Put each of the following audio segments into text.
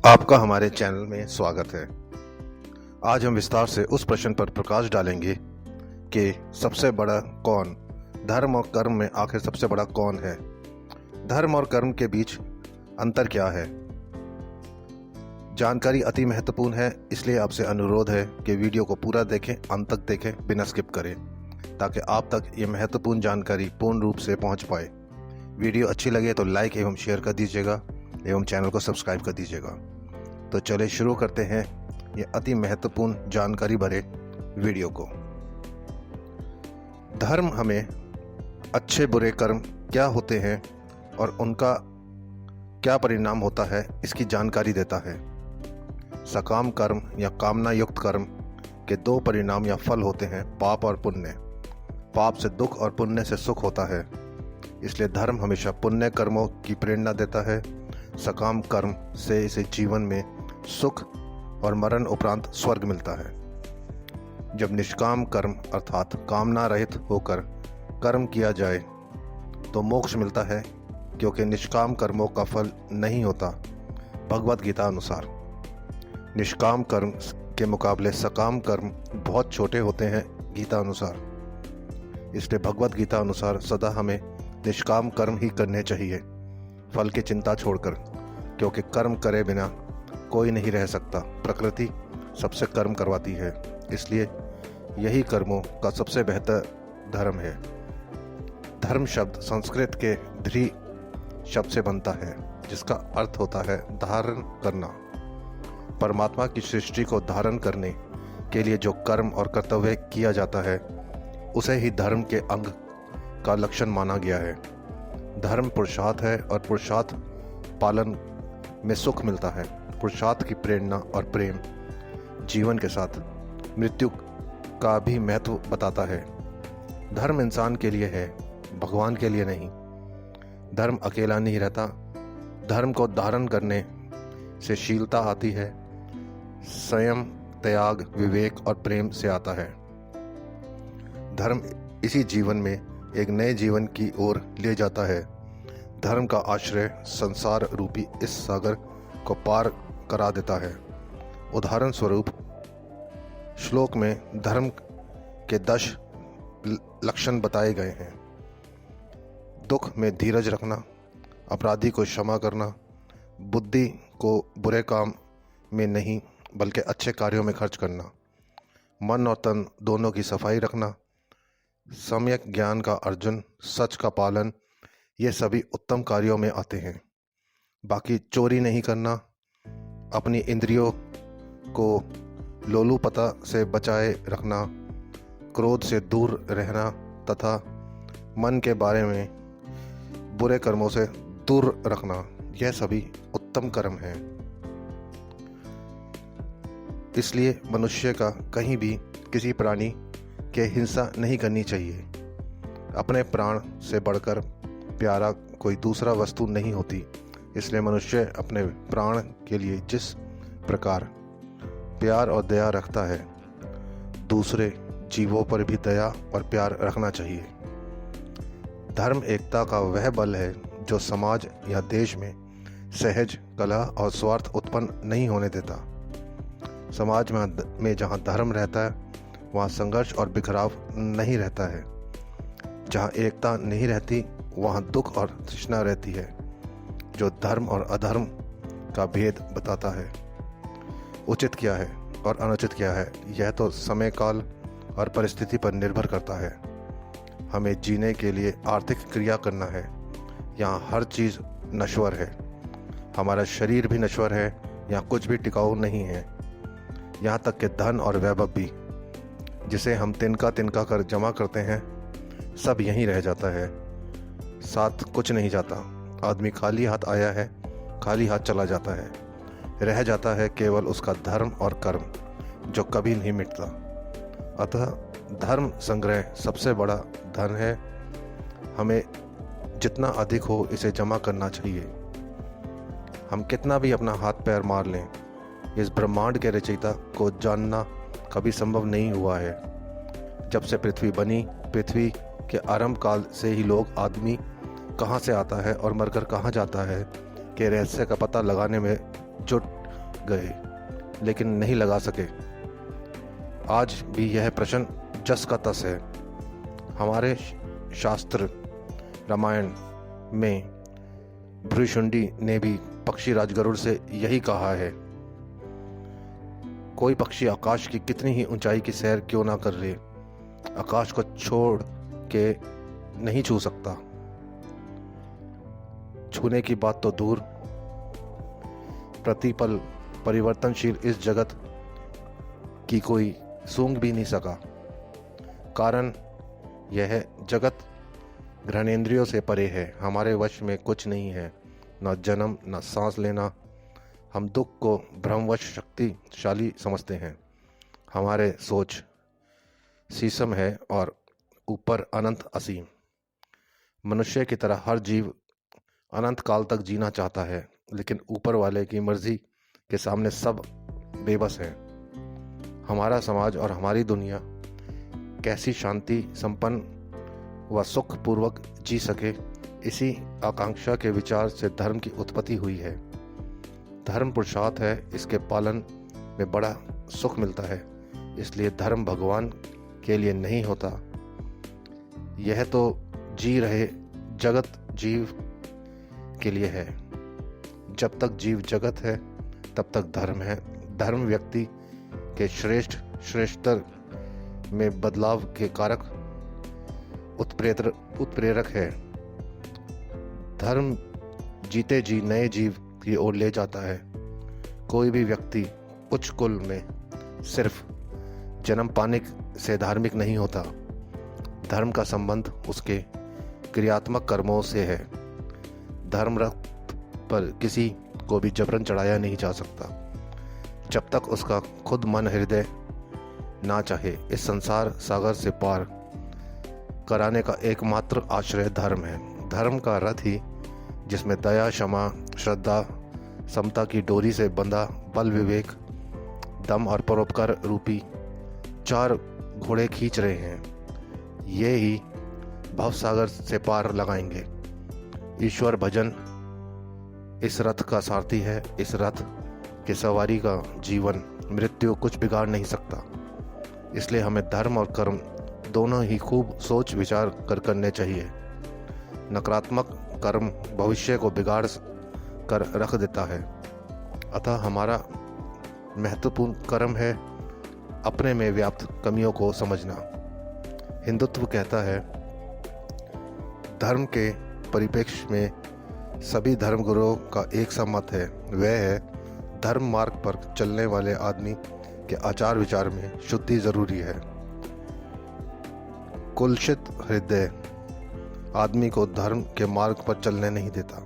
आपका हमारे चैनल में स्वागत है। आज हम विस्तार से उस प्रश्न पर प्रकाश डालेंगे कि सबसे बड़ा कौन, धर्म और कर्म में आखिर सबसे बड़ा कौन है। धर्म और कर्म के बीच अंतर क्या है। जानकारी अति महत्वपूर्ण है, इसलिए आपसे अनुरोध है कि वीडियो को पूरा देखें, अंत तक देखें, बिना स्किप करें, ताकि आप तक ये महत्वपूर्ण जानकारी पूर्ण रूप से पहुंच पाए। वीडियो अच्छी लगे तो लाइक एवं शेयर कर दीजिएगा एवं चैनल को सब्सक्राइब कर दीजिएगा। तो चलिए शुरू करते हैं ये अति महत्वपूर्ण जानकारी भरे वीडियो को। धर्म हमें अच्छे बुरे कर्म क्या होते हैं और उनका क्या परिणाम होता है इसकी जानकारी देता है। सकाम कर्म या कामना युक्त कर्म के दो परिणाम या फल होते हैं, पाप और पुण्य। पाप से दुख और पुण्य से सुख होता है, इसलिए धर्म हमेशा पुण्य कर्मों की प्रेरणा देता है। सकाम कर्म से इसे जीवन में सुख और मरण उपरांत स्वर्ग मिलता है। जब निष्काम कर्म अर्थात कामना रहित होकर कर्म किया जाए तो मोक्ष मिलता है, क्योंकि निष्काम कर्मों का फल नहीं होता। भगवत गीता अनुसार निष्काम कर्म के मुकाबले सकाम कर्म बहुत छोटे होते हैं गीता अनुसार। इसलिए भगवत गीता अनुसार सदा हमें निष्काम कर्म ही करने चाहिए, फल की चिंता छोड़कर, क्योंकि कर्म करे बिना कोई नहीं रह सकता। प्रकृति सबसे कर्म करवाती है, इसलिए यही कर्मों का सबसे बेहतर धर्म है। धर्म शब्द संस्कृत के ध्री शब्द से बनता है, जिसका अर्थ होता है धारण करना। परमात्मा की सृष्टि को धारण करने के लिए जो कर्म और कर्तव्य किया जाता है उसे ही धर्म के अंग का लक्षण माना गया है। धर्म पुरुषार्थ है और पुरुषार्थ पालन में सुख मिलता है। पुरुषार्थ की प्रेरणा और प्रेम जीवन के साथ मृत्यु का भी महत्व बताता है। धर्म इंसान के लिए है, भगवान के लिए नहीं। धर्म अकेला नहीं रहता, धर्म को धारण करने से शीलता आती है, संयम, त्याग, विवेक और प्रेम से आता है। धर्म इसी जीवन में एक नए जीवन की ओर ले जाता है। धर्म का आश्रय संसार रूपी इस सागर को पार करा देता है। उदाहरण स्वरूप श्लोक में धर्म के 10 लक्षण बताए गए हैं। दुख में धीरज रखना, अपराधी को क्षमा करना, बुद्धि को बुरे काम में नहीं बल्कि अच्छे कार्यों में खर्च करना, मन और तन दोनों की सफाई रखना, सम्यक ज्ञान का अर्जन, सच का पालन, ये सभी उत्तम कार्यों में आते हैं। बाकी चोरी नहीं करना, अपनी इंद्रियों को लोलुपता से बचाए रखना, क्रोध से दूर रहना तथा मन के बारे में बुरे कर्मों से दूर रखना, यह सभी उत्तम कर्म हैं। इसलिए मनुष्य का कहीं भी किसी प्राणी के हिंसा नहीं करनी चाहिए। अपने प्राण से बढ़कर प्यारा कोई दूसरा वस्तु नहीं होती, इसलिए मनुष्य अपने प्राण के लिए जिस प्रकार प्यार और दया रखता है, दूसरे जीवों पर भी दया और प्यार रखना चाहिए। धर्म एकता का वह बल है जो समाज या देश में सहज, कलह और स्वार्थ उत्पन्न नहीं होने देता। समाज में जहाँ धर्म रहता है वहाँ संघर्ष और बिखराव नहीं रहता है। जहाँ एकता नहीं रहती वहाँ दुख और तृष्णा रहती है, जो धर्म और अधर्म का भेद बताता है। उचित क्या है और अनुचित क्या है, यह तो समय, काल और परिस्थिति पर निर्भर करता है। हमें जीने के लिए आर्थिक क्रिया करना है। यहाँ हर चीज़ नश्वर है, हमारा शरीर भी नश्वर है, यहाँ कुछ भी टिकाऊ नहीं है। यहाँ तक कि धन और वैभव भी, जिसे हम तिनका तिनका कर जमा करते हैं, सब यहीं रह जाता है, साथ कुछ नहीं जाता। आदमी खाली हाथ आया है, खाली हाथ चला जाता है। रह जाता है केवल उसका धर्म और कर्म, जो कभी नहीं मिटता। अतः धर्म संग्रह सबसे बड़ा धन है। हमें जितना अधिक हो इसे जमा करना चाहिए। हम कितना भी अपना हाथ पैर मार लें, इस ब्रह्मांड के रचयिता को जानना कभी संभव नहीं हुआ है। जब से पृथ्वी बनी, पृथ्वी के आरंभ काल से ही लोग आदमी कहाँ से आता है और मरकर कहाँ जाता है के रहस्य का पता लगाने में जुट गए लेकिन नहीं लगा सके। आज भी यह प्रश्न जस का तस है। हमारे शास्त्र रामायण में भृशुंडी ने भी पक्षी राजगरुड़ से यही कहा है। कोई पक्षी आकाश की कितनी ही ऊंचाई की सैर क्यों ना कर ले, आकाश को छोड़ के नहीं छू सकता। छूने की बात तो दूर, प्रतिपल परिवर्तनशील इस जगत की कोई सूंघ भी नहीं सका। कारण यह जगत घ्राणेंद्रियों से परे है, हमारे वश में कुछ नहीं है, न जन्म न सांस लेना। हम दुख को भ्रमवश शक्तिशाली समझते हैं। हमारे सोच शीशम है और ऊपर अनंत असीम। मनुष्य की तरह हर जीव अनंत काल तक जीना चाहता है, लेकिन ऊपर वाले की मर्जी के सामने सब बेबस हैं। हमारा समाज और हमारी दुनिया कैसी शांति संपन्न व सुखपूर्वक जी सके, इसी आकांक्षा के विचार से धर्म की उत्पत्ति हुई है। धर्म पुरुषार्थ है, इसके पालन में बड़ा सुख मिलता है, इसलिए धर्म भगवान के लिए नहीं होता। यह तो जी रहे जगत जीव के लिए है। जब तक जीव जगत है तब तक धर्म है। धर्म व्यक्ति के श्रेष्ठतर में बदलाव के कारक उत्प्रेरक है। धर्म जीते जी नए जीव की ओर ले जाता है। कोई भी व्यक्ति उच्च कुल में सिर्फ जन्म पाने से धार्मिक नहीं होता। धर्म का संबंध उसके क्रियात्मक कर्मों से है। धर्म रथ पर किसी को भी जबरन चढ़ाया नहीं जा सकता, जब तक उसका खुद मन हृदय ना चाहे। इस संसार सागर से पार कराने का एकमात्र आश्रय धर्म है। धर्म का रथ ही जिसमें दया, क्षमा, श्रद्धा, समता की डोरी से बंधा बल, विवेक, दम और परोपकार रूपी 4 घोड़े खींच रहे हैं, ये ही भवसागर से पार लगाएंगे। ईश्वर भजन इस रथ का सारथी है। इस रथ के सवारी का जीवन मृत्यु कुछ बिगाड़ नहीं सकता। इसलिए हमें धर्म और कर्म दोनों ही खूब सोच विचार कर करने चाहिए। नकारात्मक कर्म भविष्य को बिगाड़ कर रख देता है। अतः हमारा महत्वपूर्ण कर्म है अपने में व्याप्त कमियों को समझना। हिंदुत्व कहता है, धर्म के परिप्रेक्ष्य में सभी धर्मगुरुओं का एक सा मत है, वह है धर्म मार्ग पर चलने वाले आदमी के आचार विचार में शुद्धि जरूरी है। कुलसित हृदय आदमी को धर्म के मार्ग पर चलने नहीं देता।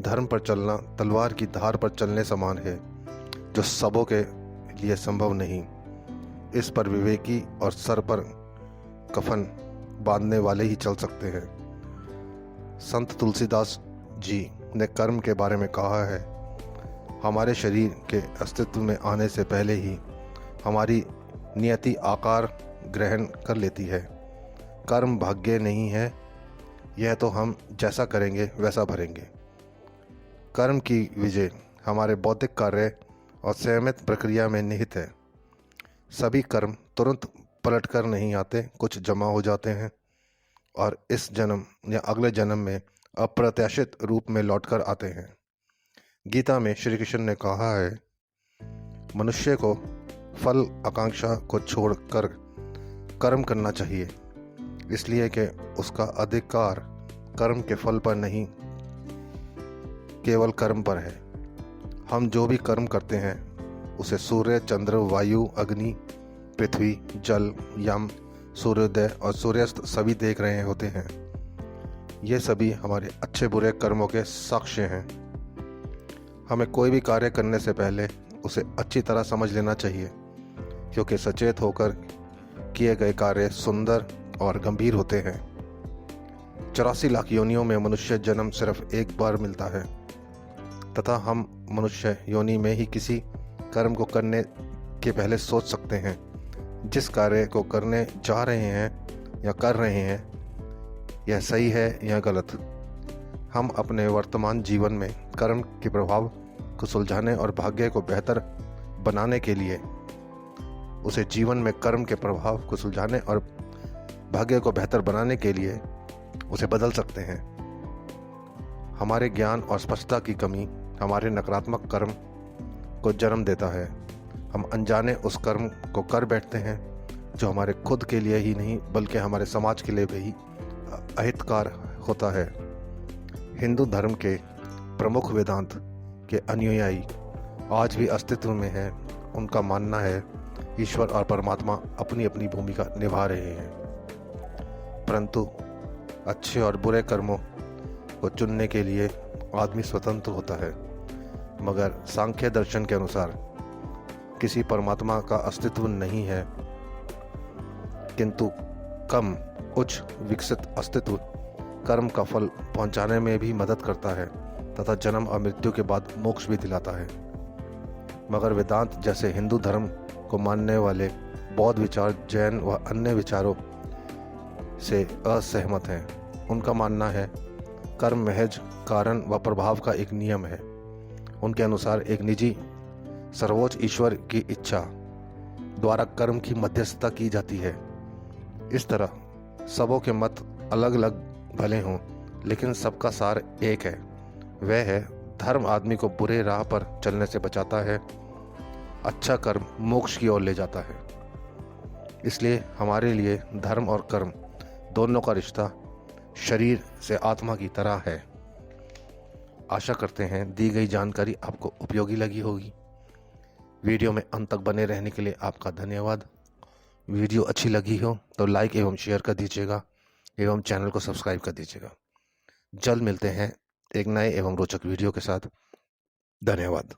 धर्म पर चलना तलवार की धार पर चलने समान है, जो सबों के लिए संभव नहीं। इस पर विवेकी और सर पर कफन बांधने वाले ही चल सकते हैं। संत तुलसीदास जी ने कर्म के बारे में कहा है, हमारे शरीर के अस्तित्व में आने से पहले ही हमारी नियति आकार ग्रहण कर लेती है। कर्म भाग्य नहीं है, यह तो हम जैसा करेंगे वैसा भरेंगे। कर्म की विजय हमारे बौद्धिक कार्य और संयमित प्रक्रिया में निहित है। सभी कर्म तुरंत पलट कर नहीं आते, कुछ जमा हो जाते हैं और इस जन्म या अगले जन्म में अप्रत्याशित रूप में लौटकर आते हैं। गीता में श्री कृष्ण ने कहा है, मनुष्य को फल आकांक्षा को छोड़कर कर्म करना चाहिए, इसलिए कि उसका अधिकार कर्म के फल पर नहीं, केवल कर्म पर है। हम जो भी कर्म करते हैं उसे सूर्य, चंद्र, वायु, अग्नि, पृथ्वी, जल, यम, सूर्योदय और सूर्यास्त सभी देख रहे होते हैं। ये सभी हमारे अच्छे बुरे कर्मों के साक्ष्य हैं। हमें कोई भी कार्य करने से पहले उसे अच्छी तरह समझ लेना चाहिए, क्योंकि सचेत होकर किए गए कार्य सुंदर और गंभीर होते हैं। 84 लाख योनियों में मनुष्य जन्म सिर्फ एक बार मिलता है, तथा हम मनुष्य योनि में ही किसी कर्म को करने के पहले सोच सकते हैं, जिस कार्य को करने जा रहे हैं या कर रहे हैं यह सही है या गलत। हम अपने वर्तमान जीवन में कर्म के प्रभाव को सुलझाने और भाग्य को बेहतर बनाने के लिए उसे जीवन में कर्म के प्रभाव को सुलझाने और भाग्य को बेहतर बनाने के लिए उसे बदल सकते हैं। हमारे ज्ञान और स्पष्टता की कमी हमारे नकारात्मक कर्म को जन्म देता है। हम अनजाने उस कर्म को कर बैठते हैं जो हमारे खुद के लिए ही नहीं बल्कि हमारे समाज के लिए भी अहितकार होता है। हिंदू धर्म के प्रमुख वेदांत के अनुयायी आज भी अस्तित्व में हैं। उनका मानना है ईश्वर और परमात्मा अपनी अपनी भूमिका निभा रहे हैं, परंतु अच्छे और बुरे कर्मों को चुनने के लिए आदमी स्वतंत्र होता है। मगर सांख्य दर्शन के अनुसार किसी परमात्मा का अस्तित्व नहीं है, किंतु कम उच्च विकसित अस्तित्व कर्म का फल पहुंचाने में भी मदद करता है तथा जन्म और मृत्यु के बाद मोक्ष भी दिलाता है। मगर वेदांत जैसे हिंदू धर्म को मानने वाले बौद्ध विचार, जैन व अन्य विचारों से असहमत हैं। उनका मानना है कर्म महज कारण व प्रभाव का एक नियम है। उनके अनुसार एक निजी सर्वोच्च ईश्वर की इच्छा द्वारा कर्म की मध्यस्थता की जाती है। इस तरह सबों के मत अलग अलग भले हों, लेकिन सबका सार एक है। वह है धर्म आदमी को बुरे राह पर चलने से बचाता है, अच्छा कर्म मोक्ष की ओर ले जाता है। इसलिए हमारे लिए धर्म और कर्म दोनों का रिश्ता शरीर से आत्मा की तरह है। आशा करते हैं दी गई जानकारी आपको उपयोगी लगी होगी। वीडियो में अंत तक बने रहने के लिए आपका धन्यवाद। वीडियो अच्छी लगी हो तो लाइक एवं शेयर कर दीजिएगा एवं चैनल को सब्सक्राइब कर दीजिएगा। जल्द मिलते हैं एक नए एवं रोचक वीडियो के साथ। धन्यवाद।